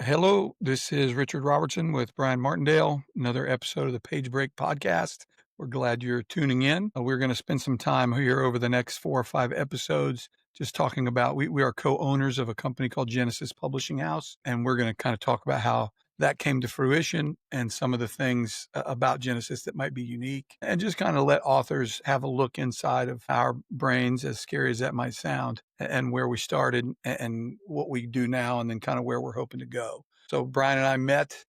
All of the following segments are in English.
Hello, this is Richard Robertson with Brian Martindale, another episode of the Page Break podcast. We're glad you're tuning in. We're going to spend some time here over the next 4 or 5 episodes just talking about we are co-owners of a company called Genesis Publishing House, and we're going to kind of talk about how that came to fruition and some of the things about Genesis that might be unique, and just kind of let authors have a look inside of our brains, as scary as that might sound, and where we started and what we do now, and then kind of where we're hoping to go. So Brian and I met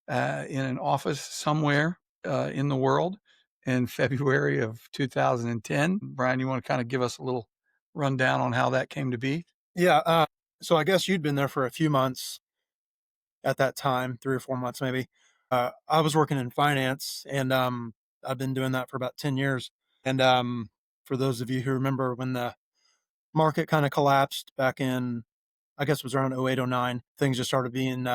in an office somewhere in the world in February of 2010. Brian, you want to kind of give us a little rundown on how that came to be? Yeah. So I guess you'd been there for a few months at that time, 3 or 4 months maybe. I was working in finance, and I've been doing that for about 10 years. And for those of you who remember when the market kind of collapsed back in, I guess it was around 08, 09, things just started being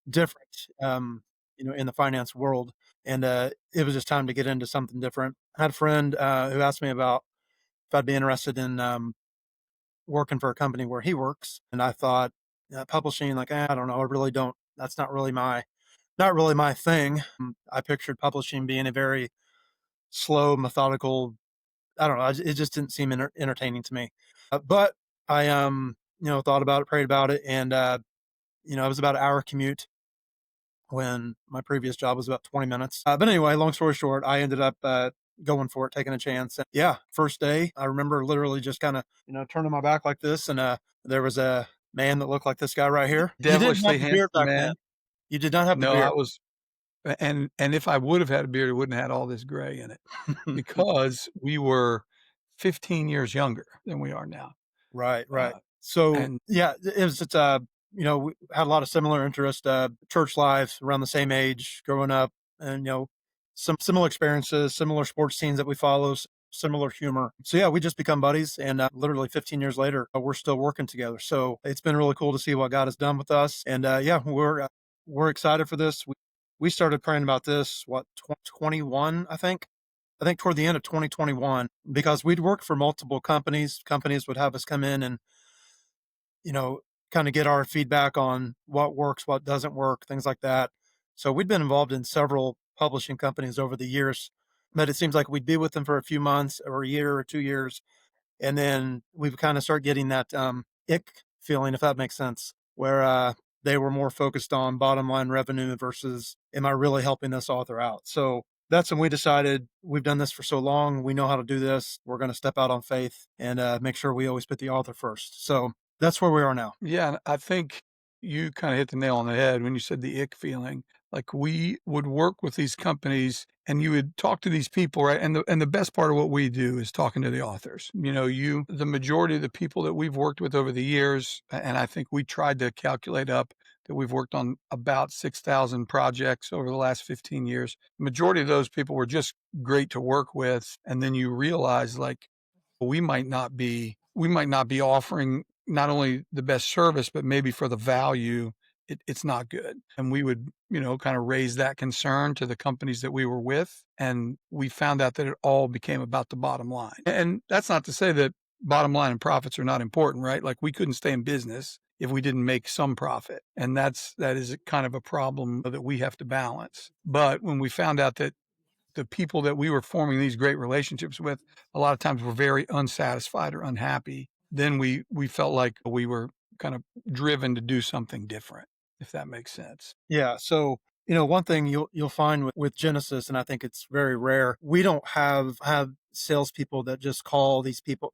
different, in the finance world. And it was just time to get into something different. I had a friend who asked me about if I'd be interested in working for a company where he works. And I thought, publishing, like, I don't know, I really don't, that's not really my thing. I pictured publishing being a very slow, methodical, I don't know, it just didn't seem entertaining to me. But I, thought about it, prayed about it. And, it was about an hour commute when my previous job was about 20 minutes. But anyway, long story short, I ended up, going for it, taking a chance. And yeah, first day, I remember literally just kind of, turning my back like this. And there was a man that looked like this guy right here. You didn't have Devilishly the beard handsome back then. man. You did not have the No, I beard. was, and if I would have had a beard, it wouldn't have had all this gray in it because we were 15 years younger than we are now. Right, right. Uh, So and yeah, it was just we had a lot of similar interest, church life, around the same age, growing up, and some similar experiences, similar sports teams that we follow, similar humor. So yeah, we just become buddies, and literally 15 years later, we're still working together. So it's been really cool to see what God has done with us, and yeah, we're excited for this. We started praying about this 21, I think. I think toward the end of 2021, because we'd worked for multiple companies. Companies would have us come in and, you know, kind of get our feedback on what works, what doesn't work, things like that. So we'd been involved in several publishing companies over the years, but it seems like we'd be with them for a few months or a year or 2 years. And then we kind of start getting that ick feeling, if that makes sense, where they were more focused on bottom line revenue versus, am I really helping this author out? So that's when we decided, we've done this for so long, we know how to do this. We're going to step out on faith and make sure we always put the author first. So that's where we are now. yeah, and I think you kind of hit the nail on the head when you said the ick feeling. Like we would work with these companies and you would talk to these people, right? And the best part of what we do is talking to the authors. The majority of the people that we've worked with over the years, and I think we tried to calculate up that we've worked on about 6,000 projects over the last 15 years. The majority of those people were just great to work with. And then you realize like we might not be offering not only the best service, but maybe for the value, it's not good. And we would, kind of raise that concern to the companies that we were with. And we found out that it all became about the bottom line. And that's not to say that bottom line and profits are not important, right? Like we couldn't stay in business if we didn't make some profit. And that is kind of a problem that we have to balance. But when we found out that the people that we were forming these great relationships with, a lot of times were very unsatisfied or unhappy, then we felt like we were kind of driven to do something different, if that makes sense. Yeah. So, one thing you'll find with Genesis, and I think it's very rare, we don't have salespeople that just call these people,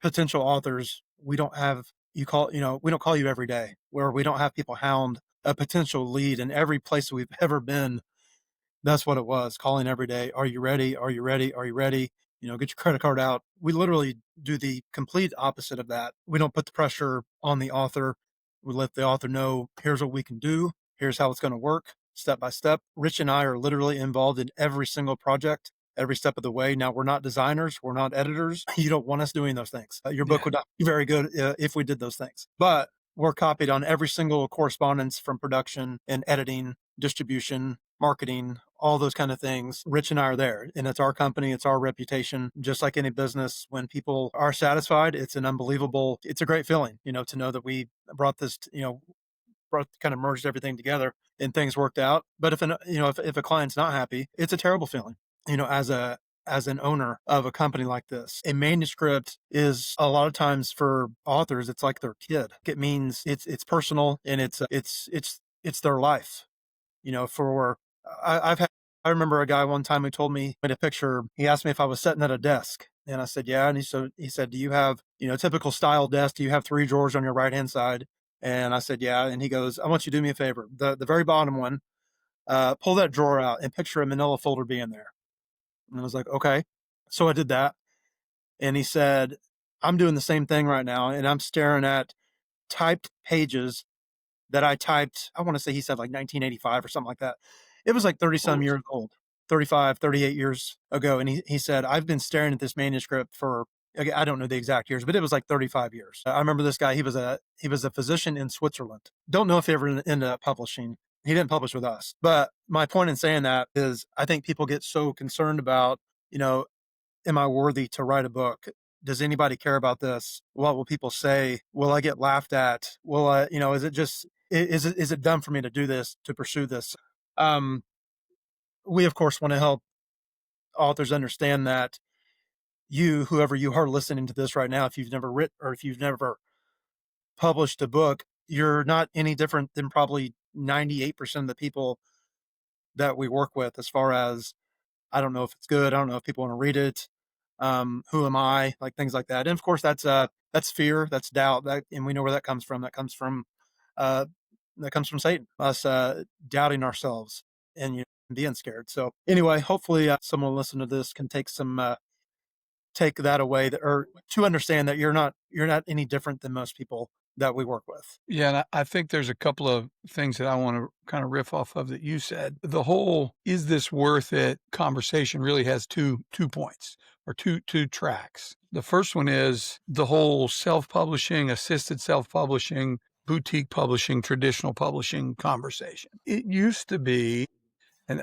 potential authors. We don't have we don't call you every day, where we don't have people hound a potential lead. In every place we've ever been, that's what it was, calling every day. Are you ready? Are you ready? Are you ready? Get your credit card out. We literally do the complete opposite of that. We don't put the pressure on the author. We let the author know, here's what we can do. Here's how it's going to work step by step. Rich and I are literally involved in every single project, every step of the way. Now, we're not designers. We're not editors. You don't want us doing those things. Your book Yeah. would not be very good if we did those things. But we're copied on every single correspondence from production and editing, distribution, marketing, all those kind of things. Rich and I are there, and it's our company. It's our reputation. Just like any business, when people are satisfied, it's a great feeling, to know that we brought this, kind of merged everything together and things worked out. But if a client's not happy, it's a terrible feeling, as an owner of a company like this. A manuscript is a lot of times for authors, it's like their kid. It means it's personal, and it's their life. For I've had I remember a guy one time who told me, made a picture. He asked me if I was sitting at a desk, and I said yeah. And he said, do you have typical style desk? Do you have 3 drawers on your right hand side? And I said yeah. And he goes, I want you to do me a favor. The very bottom one, pull that drawer out and picture a manila folder being there. And I was like, okay. So I did that. And he said, I'm doing the same thing right now. And I'm staring at typed pages that I typed. I want to say he said like 1985 or something like that. It was like 30 some years old, 35, 38 years ago. And he said, I've been staring at this manuscript for, I don't know the exact years, but it was like 35 years. I remember this guy. He was a physician in Switzerland. Don't know if he ever ended up publishing. He didn't publish with us. But my point in saying that is I think people get so concerned about, am I worthy to write a book? Does anybody care about this? What will people say? Will I get laughed at? Will I, is it dumb for me to do this, to pursue this? We of course want to help authors understand that whoever you are listening to this right now, if you've never written or if you've never published a book, you're not any different than probably 98% of the people that we work with, as far as, I don't know if it's good. I don't know if people want to read it. Who am I? Like things like that. And of course that's fear, that's doubt, and we know where that comes from. Uh, that comes from Satan, us, doubting ourselves and being scared. So anyway, hopefully someone listening to this can take that away, or to understand that you're not any different than most people that we work with. Yeah, and I think there's a couple of things that I want to kind of riff off of that you said. The whole "is this worth it" conversation really has two points, or two tracks. The first one is the whole self-publishing, assisted self-publishing, boutique publishing, traditional publishing conversation. It used to be, and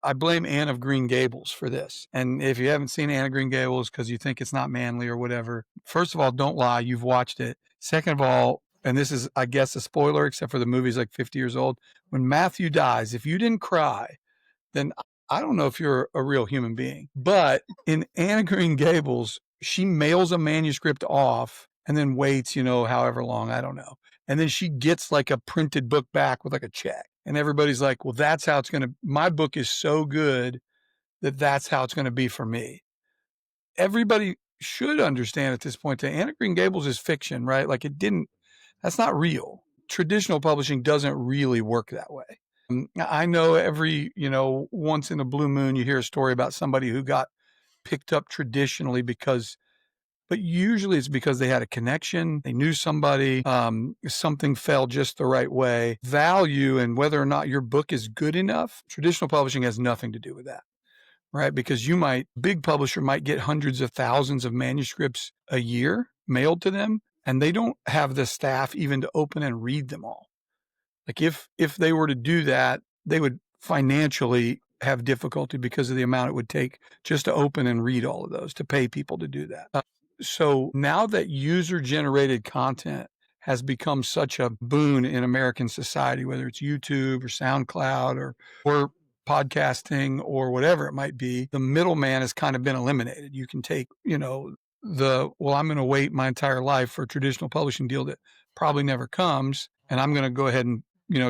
I blame Anne of Green Gables for this. And if you haven't seen Anne of Green Gables because you think it's not manly or whatever, first of all, don't lie, you've watched it. Second of all, and this is, I guess, a spoiler, except for the movie's like 50 years old, when Matthew dies, if you didn't cry, then I don't know if you're a real human being. But in Anne of Green Gables, she mails a manuscript off and then waits, however long, I don't know. And then she gets like a printed book back with like a check. And everybody's like, well, that's how it's going to, my book is so good that that's how it's going to be for me. Everybody should understand at this point that Anne of Green Gables is fiction, right? Like that's not real. Traditional publishing doesn't really work that way. I know once in a blue moon, you hear a story about somebody who got picked up traditionally but usually it's because they had a connection, they knew somebody, something fell just the right way. Value and whether or not your book is good enough, traditional publishing has nothing to do with that, right? Because big publisher might get hundreds of thousands of manuscripts a year mailed to them, and they don't have the staff even to open and read them all. Like if they were to do that, they would financially have difficulty because of the amount it would take just to open and read all of those, to pay people to do that. So now that user-generated content has become such a boon in American society, whether it's YouTube or SoundCloud or podcasting or whatever it might be, the middleman has kind of been eliminated. You can take, I'm going to wait my entire life for a traditional publishing deal that probably never comes, and I'm going to go ahead and,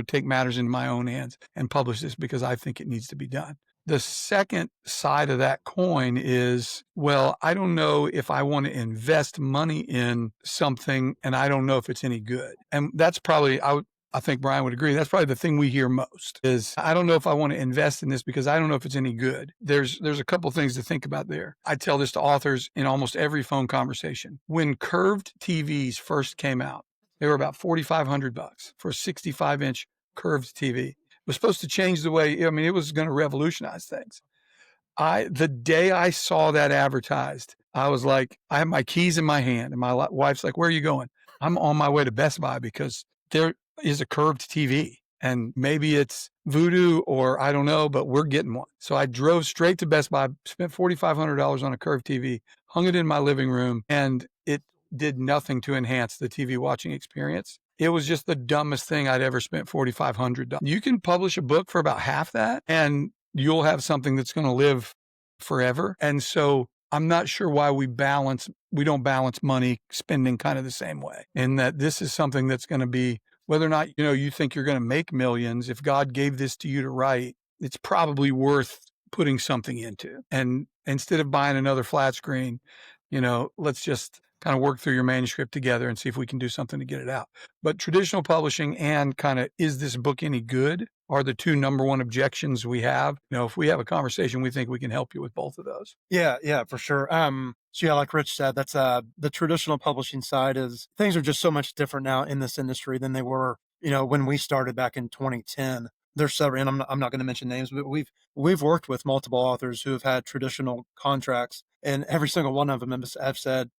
take matters into my own hands and publish this because I think it needs to be done. The second side of that coin is, well, I don't know if I want to invest money in something and I don't know if it's any good. And that's probably, I think Brian would agree, that's probably the thing we hear most is, I don't know if I want to invest in this because I don't know if it's any good. There's a couple of things to think about there. I tell this to authors in almost every phone conversation. When curved TVs first came out, they were about $4,500 for a 65-inch curved TV. Was supposed to change the way, it was going to revolutionize things. The day I saw that advertised, I was like, I have my keys in my hand, and my wife's like, where are you going? I'm on my way to Best Buy because there is a curved TV, and maybe it's voodoo or I don't know, but we're getting one. So I drove straight to Best Buy, spent $4,500 on a curved TV, hung it in my living room, and did nothing to enhance the TV watching experience. It was just the dumbest thing I'd ever spent $4,500. You can publish a book for about half that and you'll have something that's going to live forever. And so I'm not sure why we don't balance money spending kind of the same way. And that this is something that's going to be, whether or not, you think you're going to make millions, if God gave this to you to write, it's probably worth putting something into. And instead of buying another flat screen, let's just kind of work through your manuscript together and see if we can do something to get it out. But traditional publishing and kind of, is this book any good, are the two number one objections we have. If we have a conversation, we think we can help you with both of those. Yeah, for sure. So yeah, like Rich said, that's the traditional publishing side is things are just so much different now in this industry than they were, when we started back in 2010. There's several, and I'm not going to mention names, but we've worked with multiple authors who have had traditional contracts, and every single one of them have said,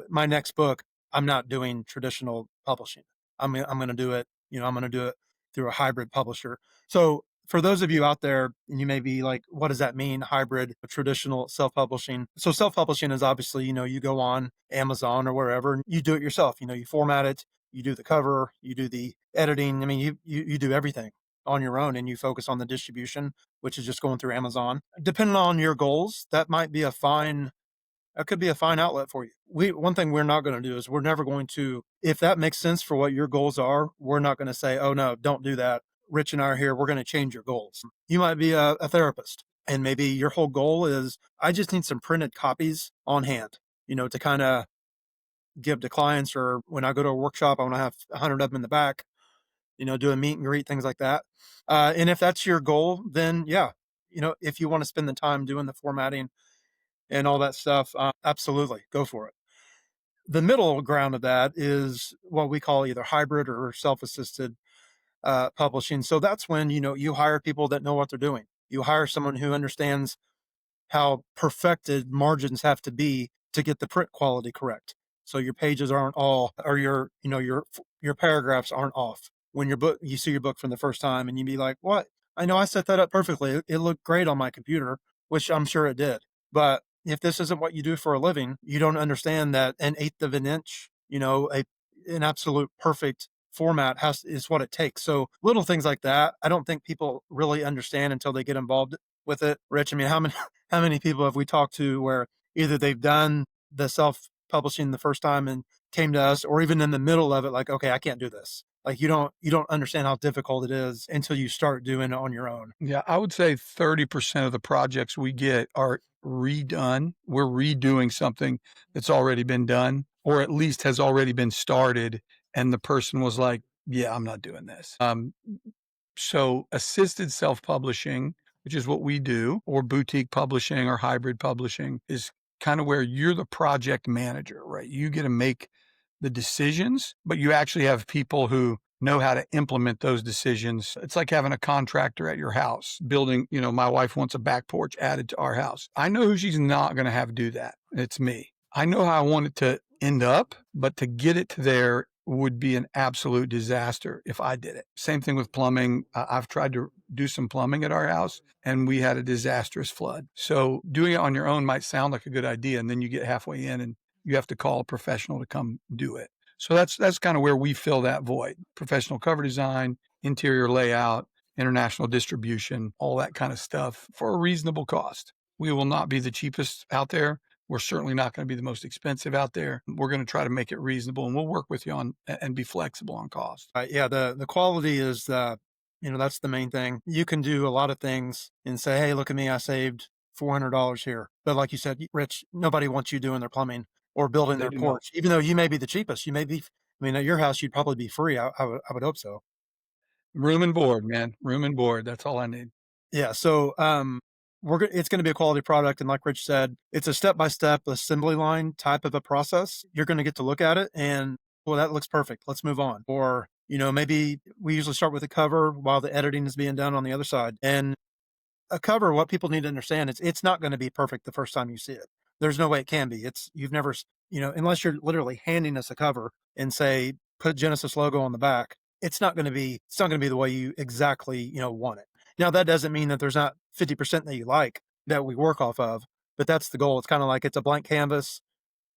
my next book, I'm not doing traditional publishing. I'm going to do it. I'm going to do it through a hybrid publisher. So for those of you out there, and you may be like, what does that mean? Hybrid, traditional self-publishing. So self-publishing is obviously, you go on Amazon or wherever and you do it yourself. You format it, you do the cover, you do the editing. I mean, you do everything on your own and you focus on the distribution, which is just going through Amazon. Depending on your goals, that could be a fine outlet for you. One thing we're not going to do is we're never going to, if that makes sense for what your goals are, we're not going to say, oh no, don't do that. Rich and I are here. We're going to change your goals. You might be a therapist and maybe your whole goal is, I just need some printed copies on hand, to kind of give to clients, or when I go to a workshop, I want to have 100 of them in the back, do a meet and greet, things like that. And if that's your goal, then yeah, if you want to spend the time doing the formatting and all that stuff, absolutely go for it. The middle ground of that is what we call either hybrid or self-assisted publishing. So that's when, you hire people that know what they're doing. You hire someone who understands how perfected margins have to be to get the print quality correct. So your pages aren't all, or your paragraphs aren't off. When you see your book from the first time and you be like, what? I know I set that up perfectly. It looked great on my computer, which I'm sure it did. But if this isn't what you do for a living, you don't understand that an eighth of an inch, an absolute perfect format is what it takes. So little things like that, I don't think people really understand until they get involved with it. Rich, I mean, how many people have we talked to where either they've done the self-publishing the first time and came to us, or even in the middle of it, like, okay, I can't do this. Like you don't understand how difficult it is until you start doing it on your own. Yeah, I would say 30% of the projects we get are redone. We're redoing something that's already been done, or at least has already been started. And the person was like, yeah, I'm not doing this. So assisted self-publishing, which is what we do, or boutique publishing or hybrid publishing, is kind of where you're the project manager, right? You get to make the decisions, but you actually have people who know how to implement those decisions. It's like having a contractor at your house building, my wife wants a back porch added to our house. I know who she's not going to have do that. It's me. I know how I want it to end up, but to get it to there would be an absolute disaster if I did it. Same thing with plumbing. I've tried to do some plumbing at our house and we had a disastrous flood. So doing it on your own might sound like a good idea. And then you get halfway in and you have to call a professional to come do it. So that's kind of where we fill that void. Professional cover design, interior layout, international distribution, all that kind of stuff for a reasonable cost. We will not be the cheapest out there. We're certainly not going to be the most expensive out there. We're going to try to make it reasonable, and we'll work with you on and be flexible on cost. Yeah, the quality is that's the main thing. You can do a lot of things and say, hey, look at me, I saved $400 here. But like you said, Rich, nobody wants you doing their plumbing or building their porch, even though you may be the cheapest. You may be, at your house, you'd probably be free. I would hope so. Room and board, man. Room and board. That's all I need. Yeah. So, it's going to be a quality product. And like Rich said, it's a step-by-step assembly line type of a process. You're going to get to look at it and, well, that looks perfect. Let's move on. Or, maybe we usually start with a cover while the editing is being done on the other side. And a cover, what people need to understand is it's not going to be perfect the first time you see it. There's no way it can be. You've never, unless you're literally handing us a cover and say, put Genesis logo on the back, it's not going to be the way you exactly, want it. Now, that doesn't mean that there's not 50% that you like that we work off of, but that's the goal. It's kind of like it's a blank canvas.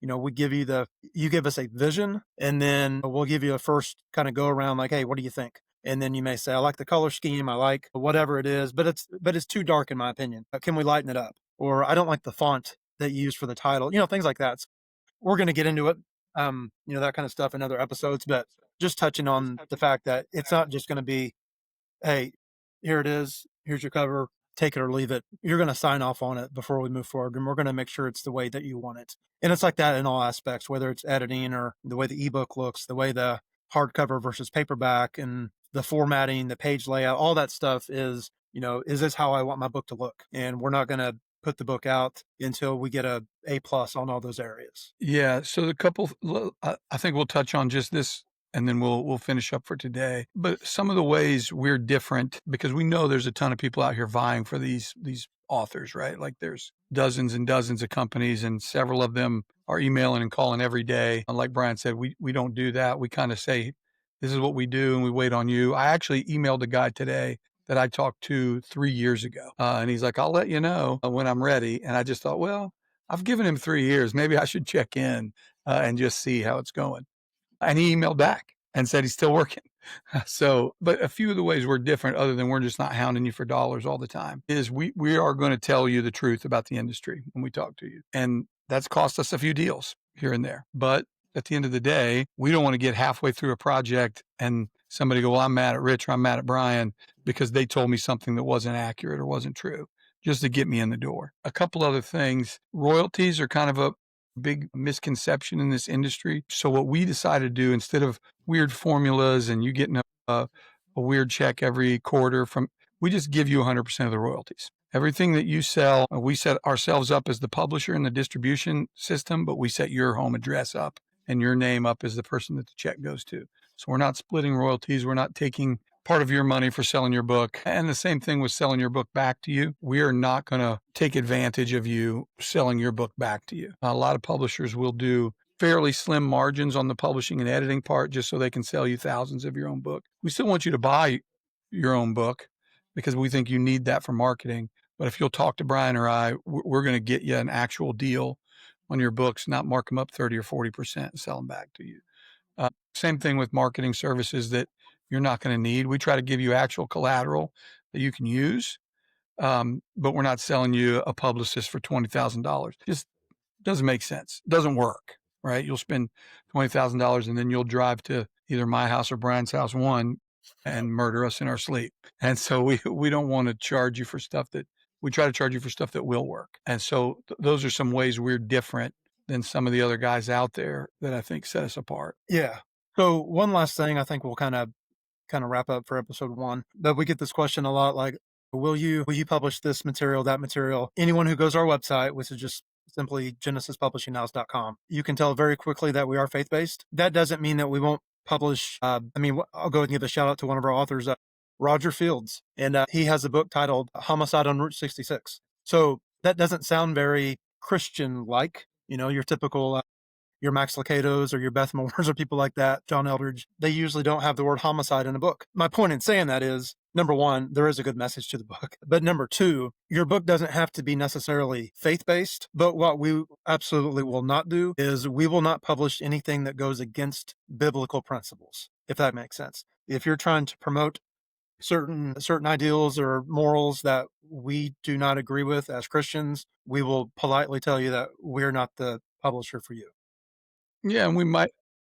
we give you you give us a vision, and then we'll give you a first kind of go around like, hey, what do you think? And then you may say, I like the color scheme, I like whatever it is, but it's too dark in my opinion. Can we lighten it up? Or I don't like the font that you use for the title, things like that. So we're going to get into it, that kind of stuff in other episodes, but just touching on the fact that it's not just going to be, hey, here it is, here's your cover, take it or leave it. You're going to sign off on it before we move forward, and we're going to make sure it's the way that you want it. And it's like that in all aspects, whether it's editing or the way the ebook looks, the way the hardcover versus paperback, and the formatting, the page layout, all that stuff is this how I want my book to look? And we're not going to put the book out until we get A plus on all those areas. Yeah. So the couple, I think we'll touch on just this and then we'll finish up for today. But some of the ways we're different, because we know there's a ton of people out here vying for these authors, right? Like there's dozens and dozens of companies, and several of them are emailing and calling every day. And like Brian said, we don't do that. We kind of say, this is what we do, and we wait on you. I actually emailed a guy today that I talked to 3 years ago, and he's like, I'll let you know when I'm ready. And I just thought, well, I've given him 3 years. Maybe I should check in and just see how it's going. And he emailed back and said he's still working. So, but a few of the ways we're different, other than we're just not hounding you for dollars all the time, is we are going to tell you the truth about the industry when we talk to you. And that's cost us a few deals here and there. But at the end of the day, we don't want to get halfway through a project and somebody go, well, I'm mad at Rich or I'm mad at Brian because they told me something that wasn't accurate or wasn't true, just to get me in the door. A couple other things. Royalties are kind of a big misconception in this industry. So what we decided to do, instead of weird formulas and you getting a weird check every quarter we just give you 100% of the royalties. Everything that you sell, we set ourselves up as the publisher in the distribution system, but we set your home address up and your name up as the person that the check goes to. So we're not splitting royalties. We're not taking part of your money for selling your book. And the same thing with selling your book back to you. We are not going to take advantage of you selling your book back to you. A lot of publishers will do fairly slim margins on the publishing and editing part just so they can sell you thousands of your own book. We still want you to buy your own book because we think you need that for marketing. But if you'll talk to Brian or I, we're going to get you an actual deal on your books, not mark them up 30 or 40% and sell them back to you. Same thing with marketing services that you're not going to need. We try to give you actual collateral that you can use, but we're not selling you a publicist for $20,000. Just doesn't make sense. Doesn't work, right? You'll spend $20,000 and then you'll drive to either my house or Brian's house and murder us in our sleep. And so we don't want to charge you for stuff we try to charge you for stuff that will work. And so those are some ways we're different than some of the other guys out there that I think set us apart. Yeah. So one last thing, I think we'll kind of wrap up for episode 1. But we get this question a lot, like, will you publish this material, that material? Anyone who goes to our website, which is just simply genesispublishinghouse.com, you can tell very quickly that we are faith-based. That doesn't mean that we won't publish. I'll go ahead and give a shout out to one of our authors, Roger Fields, and he has a book titled Homicide on Route 66. So that doesn't sound very Christian-like, your typical your Max Lucados or your Beth Moores or people like that, John Eldridge. They usually don't have the word homicide in a book. My point in saying that is, number one, there is a good message to the book. But number two, your book doesn't have to be necessarily faith-based. But what we absolutely will not do is we will not publish anything that goes against biblical principles, if that makes sense. If you're trying to promote certain ideals or morals that we do not agree with as Christians, we will politely tell you that we're not the publisher for you. Yeah, and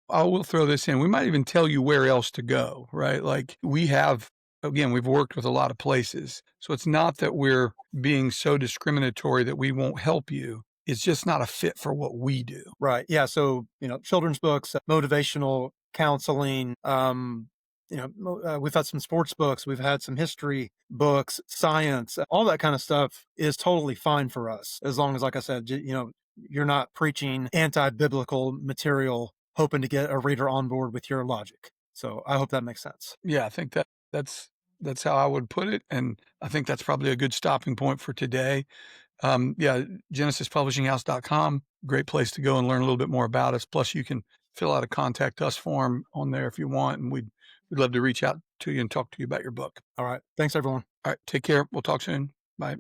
I will throw this in. We might even tell you where else to go, right? Like we've worked with a lot of places. So it's not that we're being so discriminatory that we won't help you. It's just not a fit for what we do. Right. Yeah. So, children's books, motivational counseling, we've had some sports books, we've had some history books, science, all that kind of stuff is totally fine for us. As long as, like I said, you're not preaching anti-biblical material, hoping to get a reader on board with your logic. So I hope that makes sense. Yeah, I think that's how I would put it. And I think that's probably a good stopping point for today. GenesisPublishingHouse.com, great place to go and learn a little bit more about us. Plus you can fill out a contact us form on there if you want. And we'd love to reach out to you and talk to you about your book. All right. Thanks, everyone. All right. Take care. We'll talk soon. Bye.